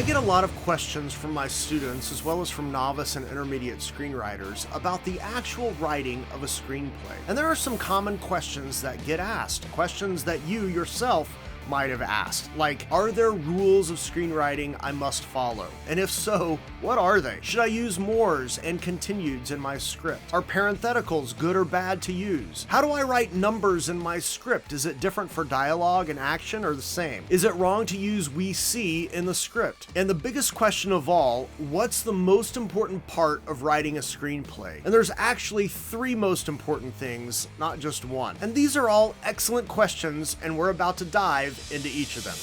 get a lot of questions from my students, as well as from novice and intermediate screenwriters, about the actual writing of a screenplay. And there are some common questions that get asked, questions that you yourself might have asked, like, are there rules of screenwriting I must follow? And if so, what are they? Should I use mores and continueds in my script? Are parentheticals good or bad to use? How do I write numbers in my script? Is it different for dialogue and action or the same? Is it wrong to use we see in the script? And the biggest question of all, what's the most important part of writing a screenplay? And there's actually three most important things, not just one. And these are all excellent questions, and we're about to dive into each of them.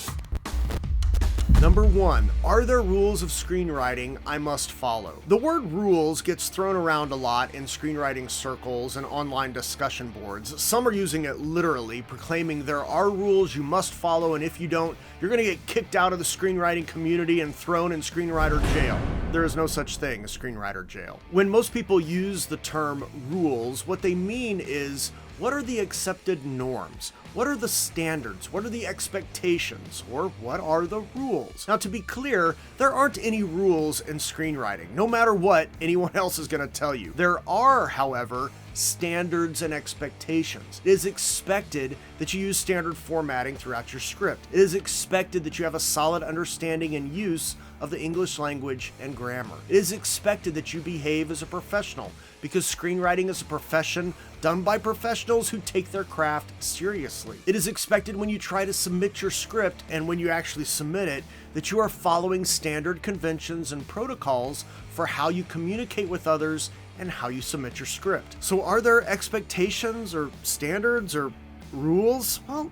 Number 1, are there rules of screenwriting I must follow? The word rules gets thrown around a lot in screenwriting circles and online discussion boards. Some are using it literally, proclaiming there are rules you must follow, and if you don't, you're going to get kicked out of the screenwriting community and thrown in screenwriter jail. There is no such thing as screenwriter jail. When most people use the term rules, what they mean is, what are the accepted norms? What are the standards? What are the expectations? Or what are the rules? Now, to be clear, there aren't any rules in screenwriting, no matter what anyone else is going to tell you. There are, however, standards and expectations. It is expected that you use standard formatting throughout your script. It is expected that you have a solid understanding and use of the English language and grammar. It is expected that you behave as a professional, because screenwriting is a profession done by professionals who take their craft seriously. It is expected when you try to submit your script and when you actually submit it, that you are following standard conventions and protocols for how you communicate with others and how you submit your script. So are there expectations or standards or rules? Well,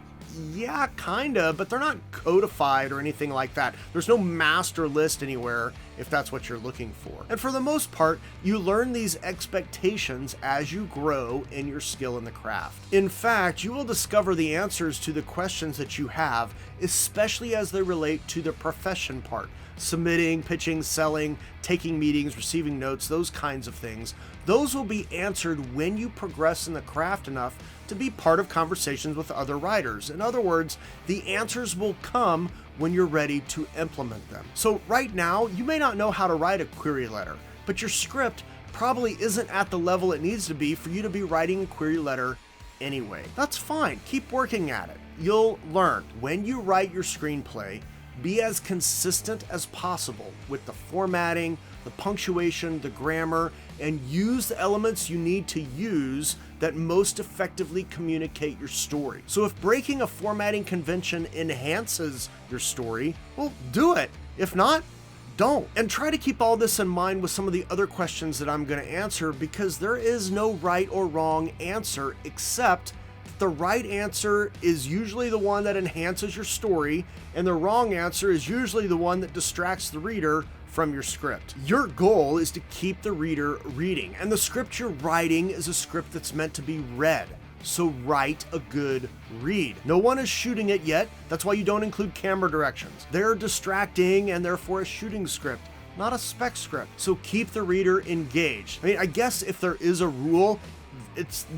yeah, kinda, but they're not codified or anything like that. There's no master list anywhere if that's what you're looking for. And for the most part, you learn these expectations as you grow in your skill in the craft. In fact, you will discover the answers to the questions that you have, especially as they relate to the profession part. Submitting, pitching, selling, taking meetings, receiving notes, those kinds of things. Those will be answered when you progress in the craft enough to be part of conversations with other writers. In other words, the answers will come when you're ready to implement them. So right now, you may not know how to write a query letter, but your script probably isn't at the level it needs to be for you to be writing a query letter anyway. That's fine. Keep working at it. You'll learn. When you write your screenplay, be as consistent as possible with the formatting, the punctuation, the grammar, and use the elements you need to use that most effectively communicate your story. So if breaking a formatting convention enhances your story, well, do it. If not, don't. And try to keep all this in mind with some of the other questions that I'm going to answer, because there is no right or wrong answer, except the right answer is usually the one that enhances your story, and the wrong answer is usually the one that distracts the reader from your script. Your goal is to keep the reader reading, and the script you're writing is a script that's meant to be read. So write a good read. No one is shooting it yet. That's why you don't include camera directions. They're distracting and therefore a shooting script, not a spec script. So keep the reader engaged. I mean, I guess if there is a rule,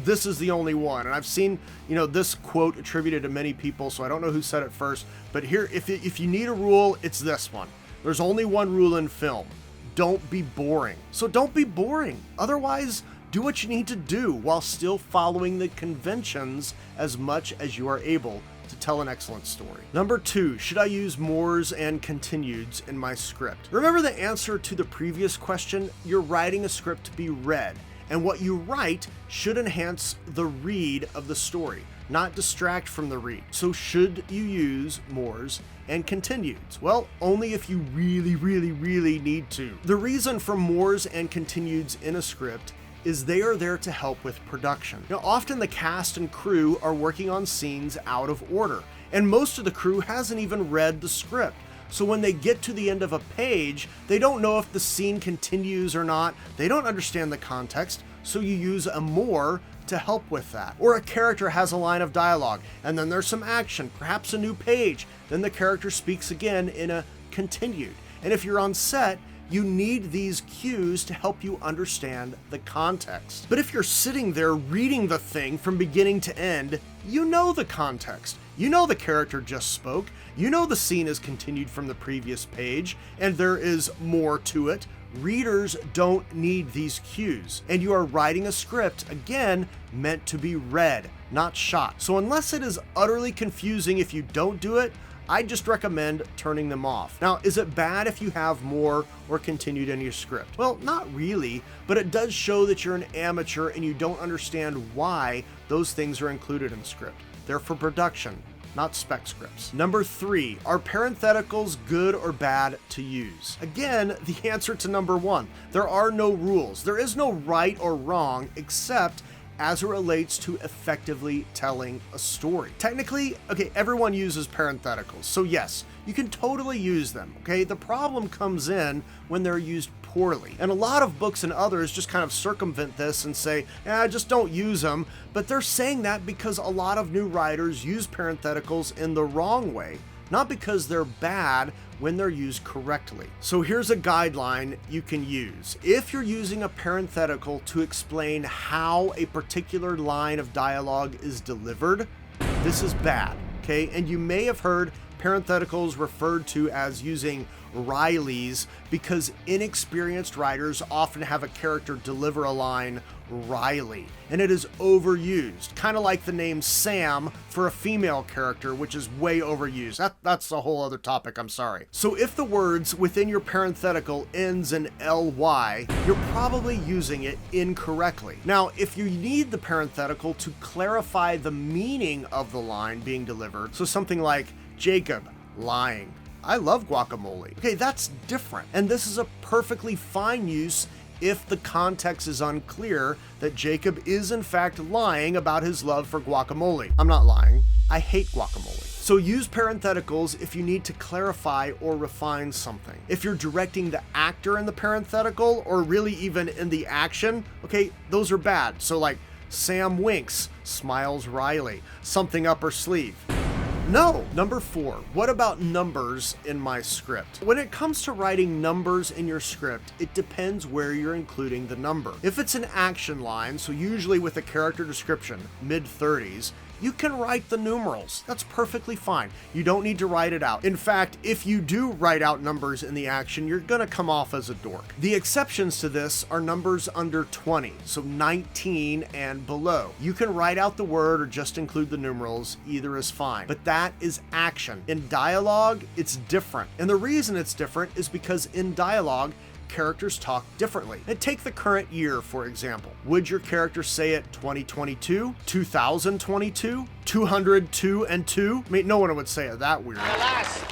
this is the only one. And I've seen, this quote attributed to many people, so I don't know who said it first, but here, if you need a rule, it's this one. There's only one rule in film. Don't be boring. So don't be boring. Otherwise, do what you need to do while still following the conventions as much as you are able to tell an excellent story. Number 2, should I use mores and continueds in my script? Remember the answer to the previous question? You're writing a script to be read, and what you write should enhance the read of the story, not distract from the read. So should you use mores and continueds? Well, only if you really, really, really need to. The reason for mores and continueds in a script is they are there to help with production. Now, often the cast and crew are working on scenes out of order, and most of the crew hasn't even read the script. So when they get to the end of a page, they don't know if the scene continues or not. They don't understand the context, so you use a more to help with that. Or a character has a line of dialogue, and then there's some action, perhaps a new page. Then the character speaks again in a continued. And if you're on set, you need these cues to help you understand the context. But if you're sitting there reading the thing from beginning to end, you know the context. You know the character just spoke. You know the scene is continued from the previous page, and there is more to it. Readers don't need these cues, and you are writing a script, again, meant to be read, not shot. So unless it is utterly confusing if you don't do it, I just recommend turning them off. Now, is it bad if you have more or continued in your script? Well, not really, but it does show that you're an amateur and you don't understand why those things are included in script. They're for production, not spec scripts. Number 3, are parentheticals good or bad to use? Again, the answer to number 1, there are no rules. There is no right or wrong except as it relates to effectively telling a story. Technically, okay, everyone uses parentheticals, so yes, you can totally use them, okay? The problem comes in when they're used poorly. And a lot of books and others just kind of circumvent this and say, just don't use them, but they're saying that because a lot of new writers use parentheticals in the wrong way, not because they're bad when they're used correctly. So here's a guideline you can use. If you're using a parenthetical to explain how a particular line of dialogue is delivered, this is bad, okay? And you may have heard parentheticals referred to as using Rileys because inexperienced writers often have a character deliver a line Riley, and it is overused, kind of like the name Sam for a female character, which is way overused. That's a whole other topic, I'm sorry. So if the words within your parenthetical ends in ly, you're probably using it incorrectly. Now, if you need the parenthetical to clarify the meaning of the line being delivered, so something like Jacob lying, I love guacamole. Okay, that's different. And this is a perfectly fine use if the context is unclear that Jacob is in fact lying about his love for guacamole. I'm not lying. I hate guacamole. So use parentheticals if you need to clarify or refine something. If you're directing the actor in the parenthetical or really even in the action, okay, those are bad. So like Sam winks, smiles Riley, something up her sleeve. No. Number 4, what about numbers in my script? When it comes to writing numbers in your script, it depends where you're including the number. If it's an action line, so usually with a character description, mid-30s, you can write the numerals. That's perfectly fine. You don't need to write it out. In fact, if you do write out numbers in the action, you're gonna come off as a dork. The exceptions to this are numbers under 20, so 19 and below. You can write out the word or just include the numerals, either is fine, but that is action. In dialogue, it's different. And the reason it's different is because in dialogue, characters talk differently. And take the current year, for example. Would your character say it 2022, 2022, 202 and 2? I mean, no one would say it that weird. Alas,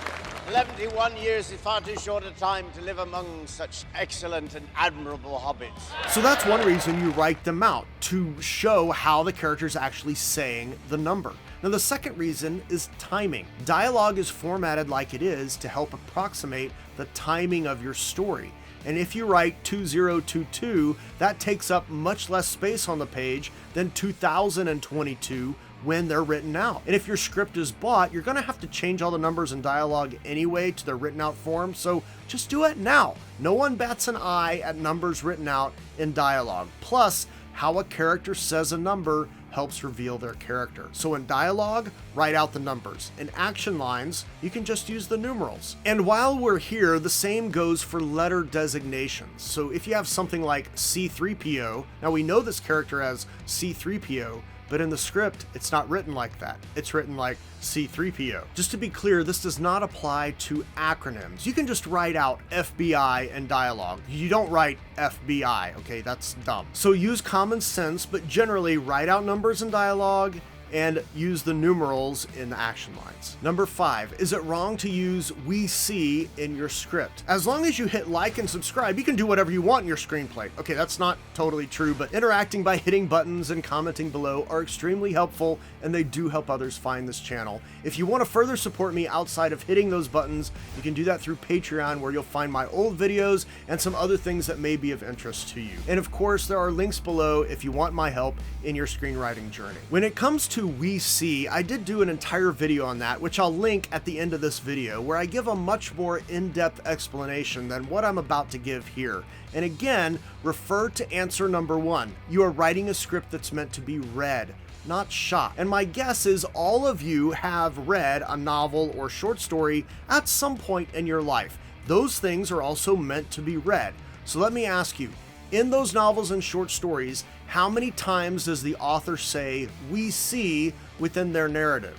71 years is far too short a time to live among such excellent and admirable hobbits. So that's one reason you write them out, to show how the character's actually saying the number. Now, the second reason is timing. Dialogue is formatted like it is to help approximate the timing of your story. And if you write 2022, that takes up much less space on the page than 2022 when they're written out. And if your script is bought, you're gonna have to change all the numbers and dialogue anyway to their written out form, so just do it now. No one bats an eye at numbers written out in dialogue. Plus, how a character says a number helps reveal their character. So in dialogue, write out the numbers. In action lines, you can just use the numerals. And while we're here, the same goes for letter designations. So if you have something like C3PO, now we know this character as C3PO, but in the script, it's not written like that. It's written like C3PO. Just to be clear, this does not apply to acronyms. You can just write out FBI in dialogue. You don't write FBI, okay? That's dumb. So use common sense, but generally write out numbers in dialogue and use the numerals in the action lines. Number 5, is it wrong to use "we see" in your script? As long as you hit like and subscribe, you can do whatever you want in your screenplay. Okay, that's not totally true, but interacting by hitting buttons and commenting below are extremely helpful, and they do help others find this channel. If you want to further support me outside of hitting those buttons, you can do that through Patreon, where you'll find my old videos and some other things that may be of interest to you. And of course, there are links below if you want my help in your screenwriting journey. When it comes to to we see, I did do an entire video on that, which I'll link at the end of this video, where I give a much more in-depth explanation than what I'm about to give here. And again, refer to answer number 1. You are writing a script that's meant to be read, not shot. And my guess is all of you have read a novel or short story at some point in your life. Those things are also meant to be read. So let me ask you, in those novels and short stories, how many times does the author say we see within their narrative?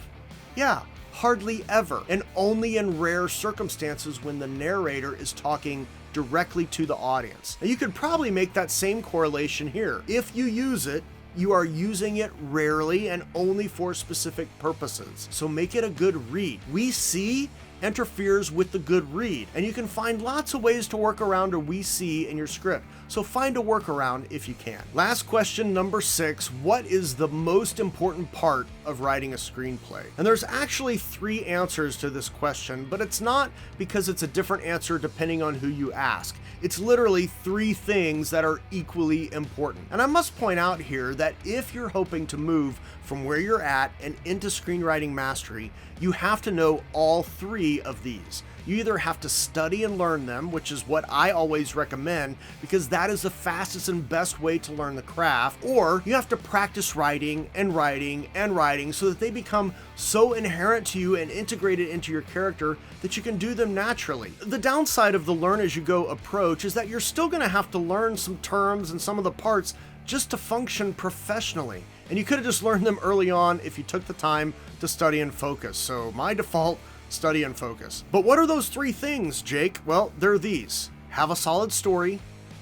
Yeah, hardly ever, and only in rare circumstances when the narrator is talking directly to the audience. Now, you could probably make that same correlation here. If you use it, you are using it rarely and only for specific purposes. So make it a good read. We see interferes with the good read, and you can find lots of ways to work around a we see in your script. So find a workaround if you can. Last question, number 6, what is the most important part of writing a screenplay? And there's actually 3 answers to this question, but it's not because it's a different answer depending on who you ask. It's literally 3 things that are equally important. And I must point out here that if you're hoping to move from where you're at and into screenwriting mastery, you have to know all 3 of these. You either have to study and learn them, which is what I always recommend because that is the fastest and best way to learn the craft, or you have to practice writing and writing and writing so that they become so inherent to you and integrated into your character that you can do them naturally. The downside of the learn as you go approach is that you're still going to have to learn some terms and some of the parts just to function professionally. And you could have just learned them early on if you took the time to study and focus. So my default, study and focus. But what are those 3 things, Jake? Well, they're these. Have a solid story,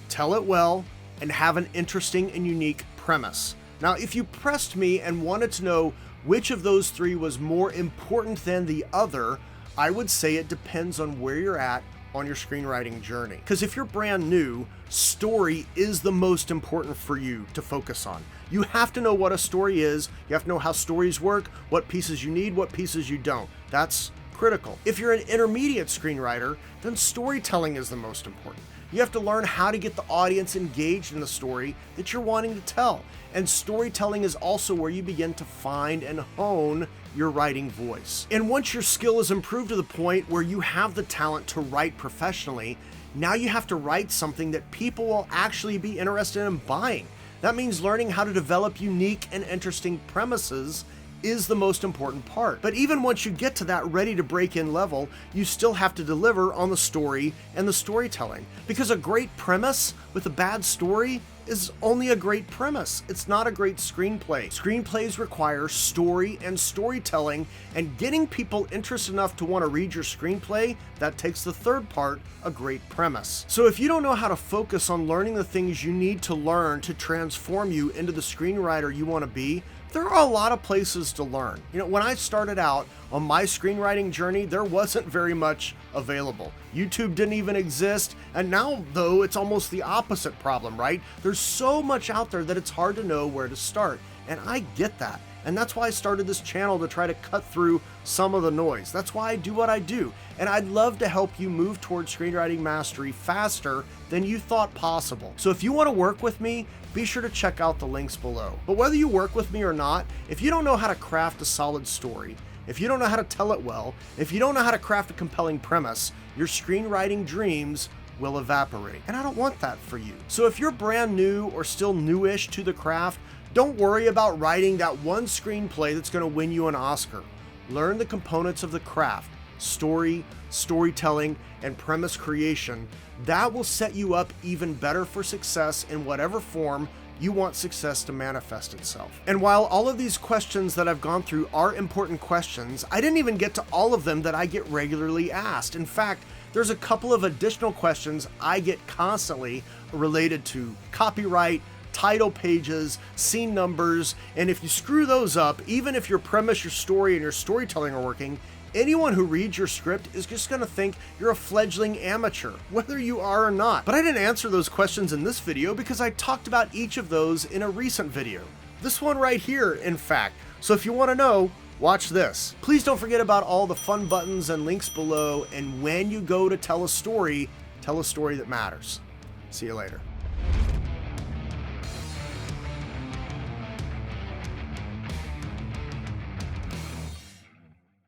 tell it well, and have an interesting and unique premise. Now, if you pressed me and wanted to know which of those 3 was more important than the other, I would say it depends on where you're at on your screenwriting journey. Because if you're brand new, story is the most important for you to focus on. You have to know what a story is, you have to know how stories work, what pieces you need, what pieces you don't. That's critical. If you're an intermediate screenwriter, then storytelling is the most important. You have to learn how to get the audience engaged in the story that you're wanting to tell. And storytelling is also where you begin to find and hone your writing voice. And once your skill is improved to the point where you have the talent to write professionally, now you have to write something that people will actually be interested in buying. That means learning how to develop unique and interesting premises is the most important part. But even once you get to that ready to break in level, you still have to deliver on the story and the storytelling. Because a great premise with a bad story is only a great premise. It's not a great screenplay. Screenplays require story and storytelling, and getting people interested enough to want to read your screenplay, that takes the third part, a great premise. So if you don't know how to focus on learning the things you need to learn to transform you into the screenwriter you want to be, there are a lot of places to learn. You know, when I started out on my screenwriting journey, there wasn't very much available. YouTube didn't even exist, and now, though, it's almost the opposite problem, right? There's so much out there that it's hard to know where to start, and I get that. And that's why I started this channel, to try to cut through some of the noise. That's why I do what I do. And I'd love to help you move towards screenwriting mastery faster than you thought possible. So if you want to work with me, be sure to check out the links below. But whether you work with me or not, if you don't know how to craft a solid story, if you don't know how to tell it well, if you don't know how to craft a compelling premise, your screenwriting dreams will evaporate. And I don't want that for you. So if you're brand new or still newish to the craft, don't worry about writing that one screenplay that's going to win you an Oscar. Learn the components of the craft: story, storytelling, and premise creation. That will set you up even better for success in whatever form you want success to manifest itself. And while all of these questions that I've gone through are important questions, I didn't even get to all of them that I get regularly asked. In fact, there's a couple of additional questions I get constantly related to copyright, title pages, scene numbers, and if you screw those up, even if your premise, your story, and your storytelling are working, anyone who reads your script is just going to think you're a fledgling amateur, whether you are or not. But I didn't answer those questions in this video because I talked about each of those in a recent video. This one right here, in fact. So if you want to know, watch this. Please don't forget about all the fun buttons and links below, and when you go to tell a story that matters. See you later.